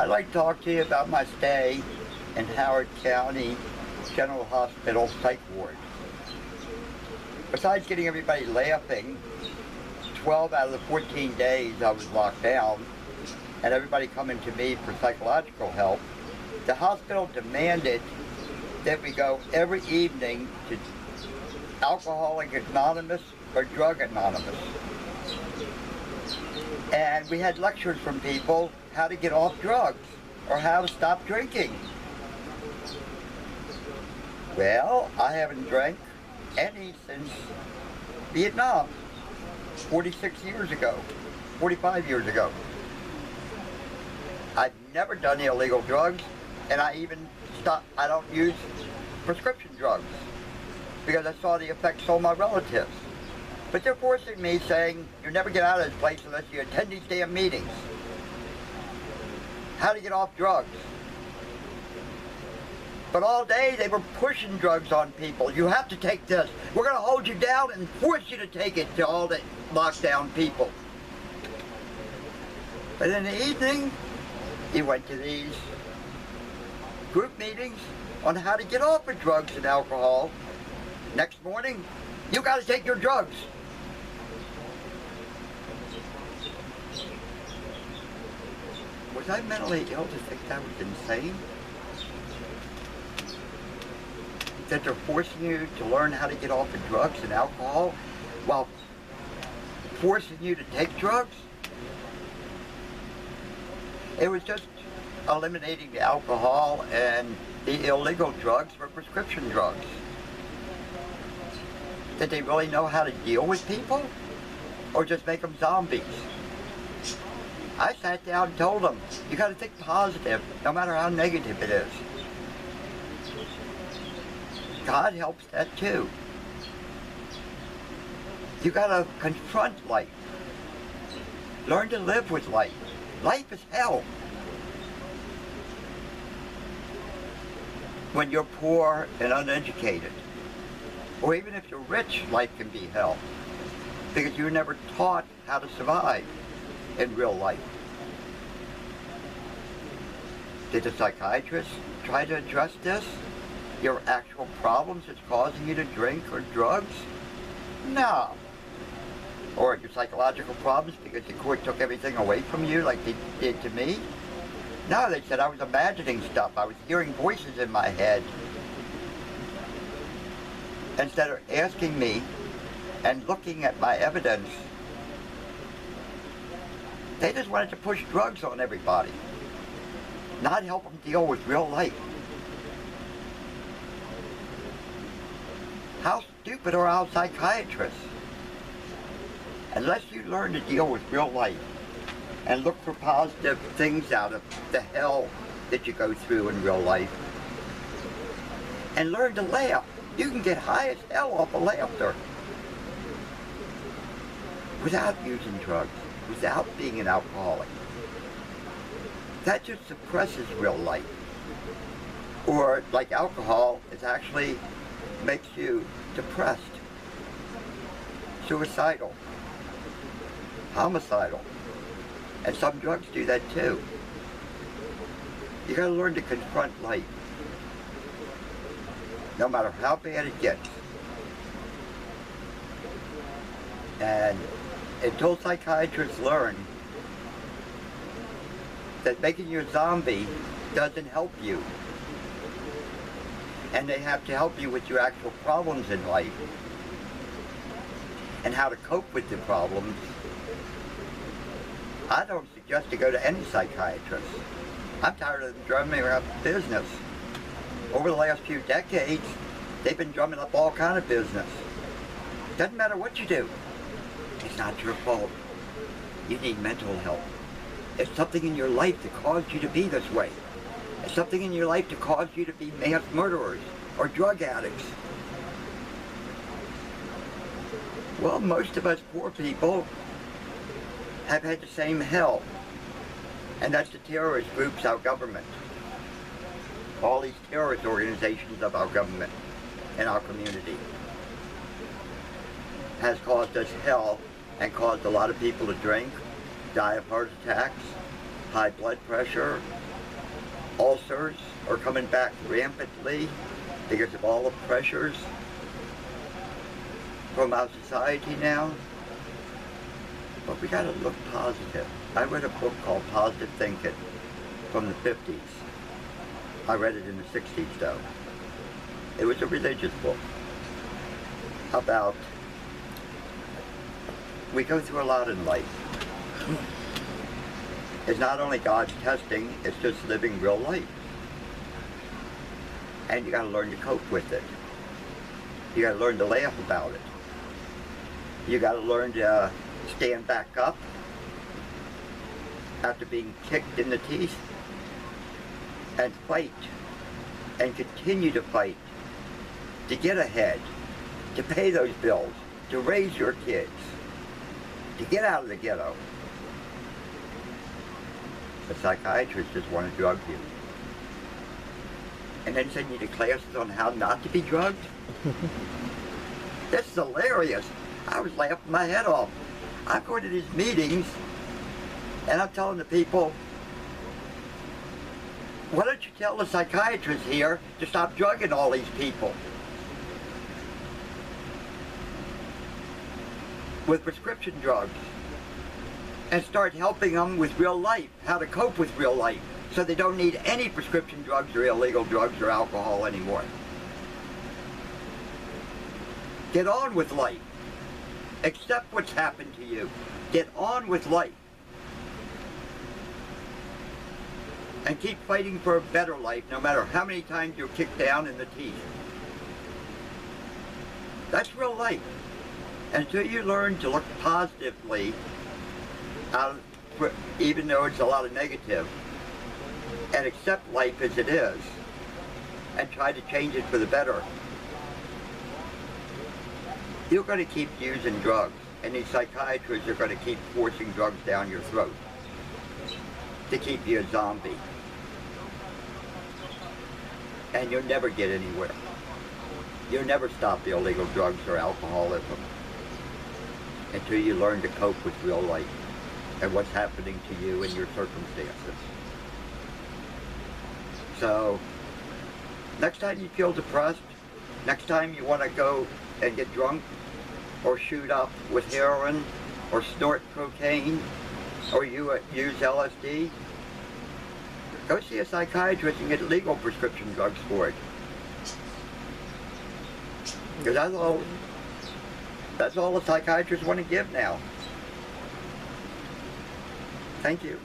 I'd like to talk to you about my stay in Howard County General Hospital Psych Ward. Besides getting everybody laughing, 12 out of the 14 days I was locked down and everybody coming to me for psychological help, the hospital demanded that we go every evening to Alcoholics Anonymous or Drug Anonymous. And we had lectures from people how to get off drugs or how to stop drinking. Well, I haven't drank any since Vietnam, 46 years ago, 45 years ago. I've never done illegal drugs, and I don't use prescription drugs because I saw the effects on my relatives. But they're forcing me, saying, you never get out of this place unless you attend these damn meetings. How to get off drugs. But all day they were pushing drugs on people. You have to take this. We're going to hold you down and force you to take it, to all the lockdown people. But in the evening, he went to these group meetings on how to get off of drugs and alcohol. Next morning, you got to take your drugs. Was I mentally ill to think that was insane? That they're forcing you to learn how to get off of drugs and alcohol while forcing you to take drugs? It was just eliminating the alcohol and the illegal drugs for prescription drugs. Did they really know how to deal with people? Or just make them zombies? I sat down and told them, you got to think positive, no matter how negative it is. God helps that too. You got to confront life. Learn to live with life. Life is hell. When you're poor and uneducated, or even if you're rich, life can be hell because you were never taught how to survive in real life. Did the psychiatrist try to address this? Your actual problems that's causing you to drink or drugs? No. Or your psychological problems because the court took everything away from you like they did to me? No, they said I was imagining stuff. I was hearing voices in my head. Instead of asking me and looking at my evidence, they just wanted to push drugs on everybody, not help them deal with real life. How stupid are our psychiatrists? Unless you learn to deal with real life and look for positive things out of the hell that you go through in real life, and learn to laugh. You can get high as hell off of laughter without using drugs, without being an alcoholic. That just suppresses real life. Or like alcohol, it actually makes you depressed, suicidal, homicidal. And some drugs do that too. You gotta learn to confront life, no matter how bad it gets. And until psychiatrists learn that making you a zombie doesn't help you, and they have to help you with your actual problems in life and how to cope with the problems, I don't suggest to go to any psychiatrist. I'm tired of them drumming up business. Over the last few decades, they've been drumming up all kind of business. Doesn't matter what you do. It's not your fault. You need mental help. It's something in your life that caused you to be this way. It's something in your life that caused you to be mass murderers or drug addicts. Well, most of us poor people have had the same hell. And that's the terrorist groups, our government. All these terrorist organizations of our government and our community has caused us hell and caused a lot of people to drink, die of heart attacks, high blood pressure, Ulcers are coming back rampantly because of all the pressures from our society now. But we gotta look positive. I read a book called Positive Thinking from the 50s. I read it in the 60s though. It was a religious book about, we go through a lot in life. It's not only God's testing, it's just living real life. And you gotta learn to cope with it. You gotta learn to laugh about it. You gotta learn to stand back up after being kicked in the teeth and fight and continue to fight to get ahead, to pay those bills, to raise your kids, to get out of the ghetto. The psychiatrists just want to drug you. And then send you to classes on how not to be drugged. This is hilarious. I was laughing my head off. I'm going to these meetings and I'm telling the people, why don't you tell the psychiatrists here to stop drugging all these people with prescription drugs and start helping them with real life, how to cope with real life, so they don't need any prescription drugs or illegal drugs or alcohol anymore. Get on with life. Accept what's happened to you. Get on with life. And keep fighting for a better life, no matter how many times you're kicked down in the teeth. That's real life. Until you learn to look positively, even though it's a lot of negative, and accept life as it is, and try to change it for the better, you're going to keep using drugs, and these psychiatrists are going to keep forcing drugs down your throat to keep you a zombie. And you'll never get anywhere. You'll never stop the illegal drugs or alcoholism until you learn to cope with real life and what's happening to you and your circumstances. So, next time you feel depressed, next time you want to go and get drunk or shoot up with heroin or snort cocaine or you use LSD, go see a psychiatrist and get legal prescription drugs for it. Because that's all the psychiatrists want to give now. Thank you.